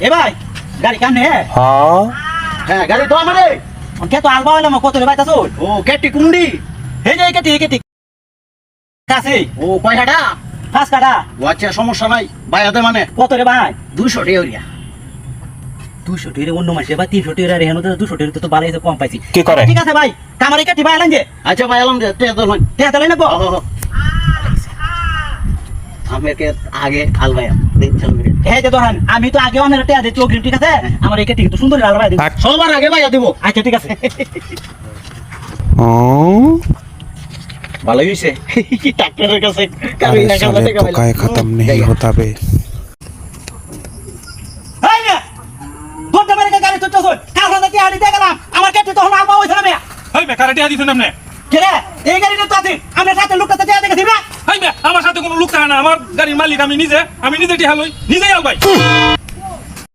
এ ভাই গাড়ি কাম নে হ্যাঁ গাড়ি তো আমারে কে তো আলবা হইলাম কত রে বাইতা চল ও কেটি কুন্ডি হে যে কেটি কাছে ও কয়টা পাঁচ কাটা ও আচ্ছা সমস্যা নাই বাইয়াতে মানে কত রে ভাই 200 টাকা হইয়া 200 টাকা অন্য মাসে বা 300 টাকা রে হেন 200 টাকা তো ভালোই কম পাইছি কি করে? ঠিক আছে ভাই কামারে কেটি ভাই আলেন যে আচ্ছা ভাই আলম তে তো নয় তে তালে নেবো আমাকে আগে আলবায়া দেখছেন এই যে ধরেন আমি তো আগে অনেক টাকা দিচ্ছি অগ্রিম ঠিক আছে আমার এই কেটি কিন্তু সুন্দর আলবা দিই সবার আগে ভাইয়া দিব আচ্ছা ঠিক আছে ভালোই হইছে ডাক্তারের কাছে अरे साले तो काय खत्म नहीं होता बे এই না তোর দামের গাড়ি তো চল কাল রাতে আড়ি দিয়ে গেলাম আমার কেটি তখন আলবা হইছে না মেয়া এই বে কারেটি দিছেন আপনি কে রে এই গাড়ি তো আছে আমরা সাথে লোকটা তো দেখে দিবি না এই বে আমার সাথে কোনো লোক থাকে না আমার গাড়ির মালিক আমি নিজে টিহা লই নিজেই আল ভাই